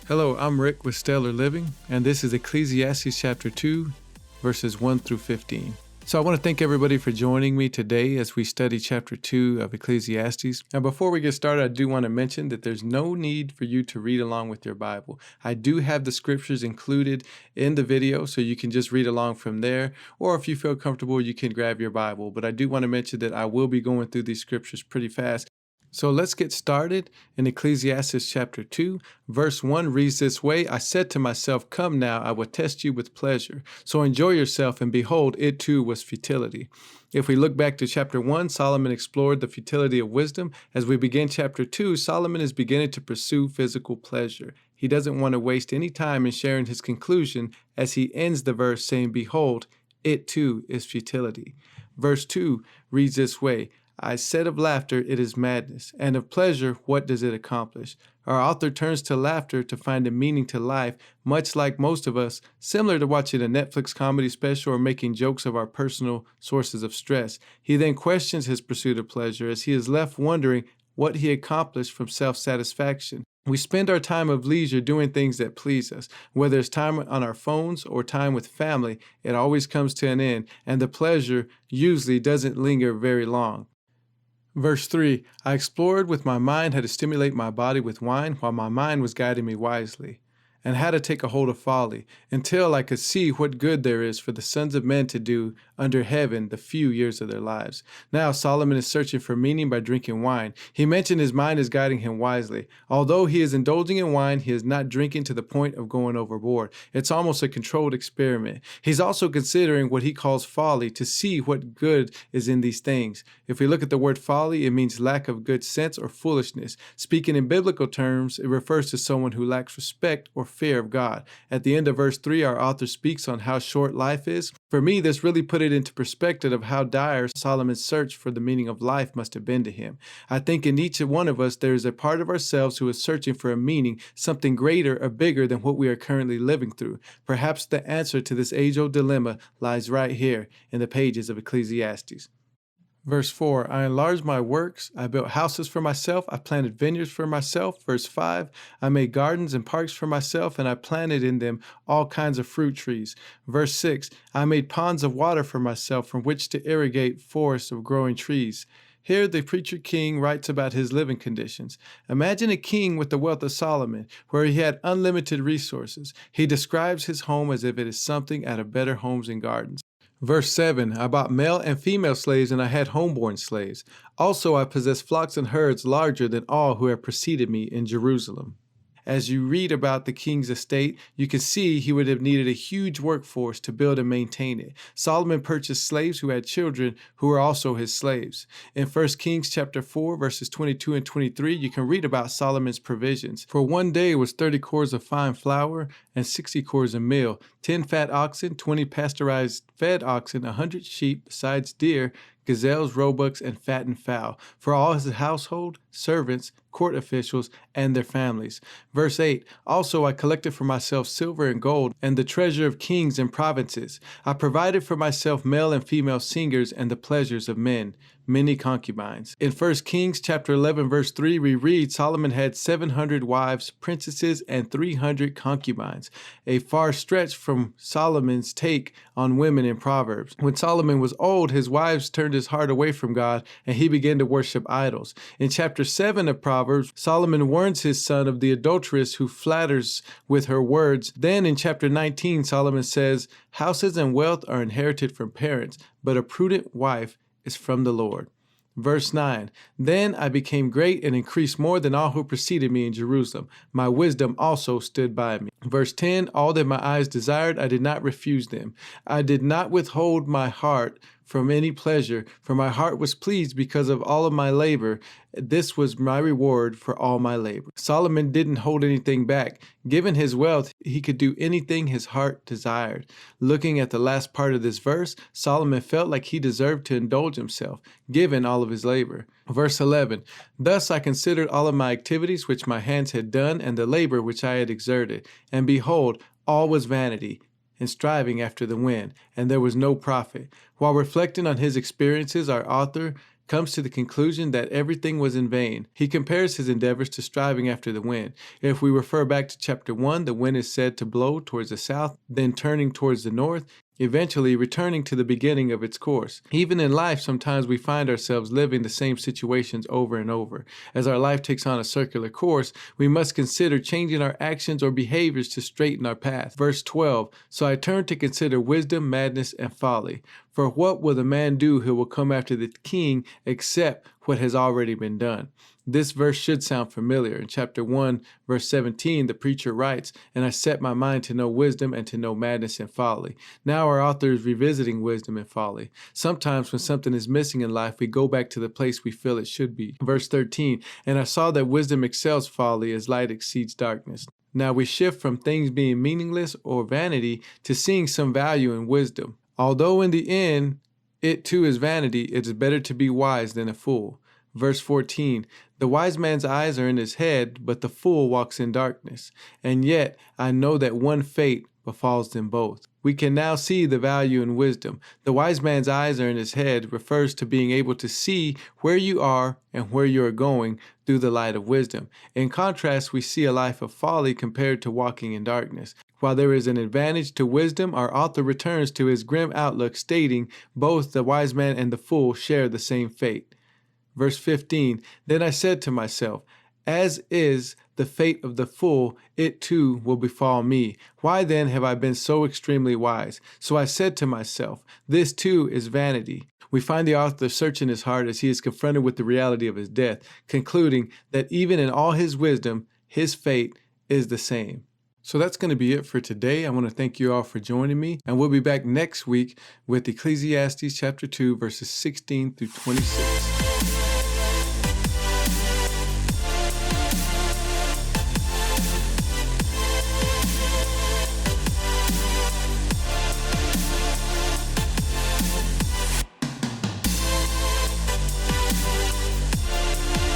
Hello, I'm Rick with Stellar Living, and this is Ecclesiastes Chapter 2, verses 1 through 15. So I want to thank everybody for joining me today as we study Chapter 2 of Ecclesiastes. Now, before we get started, I do want to mention that there's no need for you to read along with your Bible. I do have the scriptures included in the video, so you can just read along from there, or if you feel comfortable, you can grab your Bible. But I do want to mention that I will be going through these scriptures pretty fast. So let's get started in Ecclesiastes chapter 2. Verse 1 reads this way: I said to myself, come now, I will test you with pleasure. So enjoy yourself, and behold, it too was futility. If we look back to chapter 1, Solomon explored the futility of wisdom. As we begin chapter 2, Solomon is beginning to pursue physical pleasure. He doesn't want to waste any time in sharing his conclusion as he ends the verse saying, behold, it too is futility. Verse 2 reads this way: I said of laughter, it is madness, and of pleasure, what does it accomplish? Our author turns to laughter to find a meaning to life, much like most of us, similar to watching a Netflix comedy special or making jokes of our personal sources of stress. He then questions his pursuit of pleasure as he is left wondering what he accomplished from self-satisfaction. We spend our time of leisure doing things that please us. Whether it's time on our phones or time with family, it always comes to an end, and the pleasure usually doesn't linger very long. Verse 3, I explored with my mind how to stimulate my body with wine while my mind was guiding me wisely, and how to take a hold of folly, until I could see what good there is for the sons of men to do under heaven the few years of their lives. Now Solomon is searching for meaning by drinking wine. He mentioned his mind is guiding him wisely. Although he is indulging in wine, he is not drinking to the point of going overboard. It's almost a controlled experiment. He's also considering what he calls folly to see what good is in these things. If we look at the word folly, it means lack of good sense or foolishness. Speaking in biblical terms, it refers to someone who lacks respect or fear of God. At the end of verse 3, our author speaks on how short life is. For me, this really put it into perspective of how dire Solomon's search for the meaning of life must have been to him. I think in each one of us, there is a part of ourselves who is searching for a meaning, something greater or bigger than what we are currently living through. Perhaps the answer to this age-old dilemma lies right here in the pages of Ecclesiastes. Verse 4, I enlarged my works, I built houses for myself, I planted vineyards for myself. Verse 5, I made gardens and parks for myself, and I planted in them all kinds of fruit trees. Verse 6, I made ponds of water for myself from which to irrigate forests of growing trees. Here the preacher king writes about his living conditions. Imagine a king with the wealth of Solomon, where he had unlimited resources. He describes his home as if it is something out of Better Homes and Gardens. Verse 7, I bought male and female slaves, and I had homeborn slaves. Also I possessed flocks and herds larger than all who have preceded me in Jerusalem. As you read about the king's estate, you can see he would have needed a huge workforce to build and maintain it. Solomon purchased slaves who had children who were also his slaves. In 1 Kings chapter 4, verses 22 and 23, you can read about Solomon's provisions. For one day was 30 cores of fine flour and 60 cores of meal, 10 fat oxen, 20 pasteurized fed oxen, 100 sheep, besides deer, gazelles, roebucks, and fattened fowl, for all his household, servants, court officials, and their families. Verse 8, also I collected for myself silver and gold, and the treasure of kings and provinces. I provided for myself male and female singers and the pleasures of men, many concubines. In 1 Kings chapter 11, verse 3, we read Solomon had 700 wives, princesses, and 300 concubines, a far stretch from Solomon's take on women in Proverbs. When Solomon was old, his wives turned his heart away from God, and he began to worship idols. In chapter 7 of Proverbs, Solomon warns his son of the adulteress who flatters with her words. Then in chapter 19, Solomon says, houses and wealth are inherited from parents, but a prudent wife is from the Lord. Verse 9, then I became great and increased more than all who preceded me in Jerusalem. My wisdom also stood by me. Verse 10, all that my eyes desired, I did not refuse them. I did not withhold my heart from any pleasure, for my heart was pleased because of all of my labor. This was my reward for all my labor. Solomon didn't hold anything back. Given his wealth, he could do anything his heart desired. Looking at the last part of this verse, Solomon felt like he deserved to indulge himself, given all of his labor. Verse 11, thus I considered all of my activities which my hands had done, and the labor which I had exerted. And behold, all was vanity, and striving after the wind, and there was no profit. While reflecting on his experiences, our author comes to the conclusion that everything was in vain. He compares his endeavors to striving after the wind. If we refer back to chapter 1, the wind is said to blow towards the south, then turning towards the north, eventually returning to the beginning of its course. Even in life, sometimes we find ourselves living the same situations over and over. As our life takes on a circular course, we must consider changing our actions or behaviors to straighten our path. Verse 12, so I turn to consider wisdom, madness, and folly. For what will the man do who will come after the king except what has already been done? This verse should sound familiar. In chapter 1, verse 17, the preacher writes, and I set my mind to know wisdom and to know madness and folly. Now our author is revisiting wisdom and folly. Sometimes when something is missing in life, we go back to the place we feel it should be. Verse 13, and I saw that wisdom excels folly as light exceeds darkness. Now we shift from things being meaningless or vanity to seeing some value in wisdom. Although in the end, it too is vanity, it is better to be wise than a fool. Verse 14, the wise man's eyes are in his head, but the fool walks in darkness. And yet I know that one fate befalls them both. We can now see the value in wisdom. The wise man's eyes are in his head refers to being able to see where you are and where you are going through the light of wisdom. In contrast, we see a life of folly compared to walking in darkness. While there is an advantage to wisdom, our author returns to his grim outlook, stating both the wise man and the fool share the same fate. Verse 15, then I said to myself, as is the fate of the fool, it too will befall me. Why then have I been so extremely wise? So I said to myself, this too is vanity. We find the author searching his heart as he is confronted with the reality of his death, concluding that even in all his wisdom, his fate is the same. So that's going to be it for today. I want to thank you all for joining me, and we'll be back next week with Ecclesiastes Chapter 2, verses 16 through 26.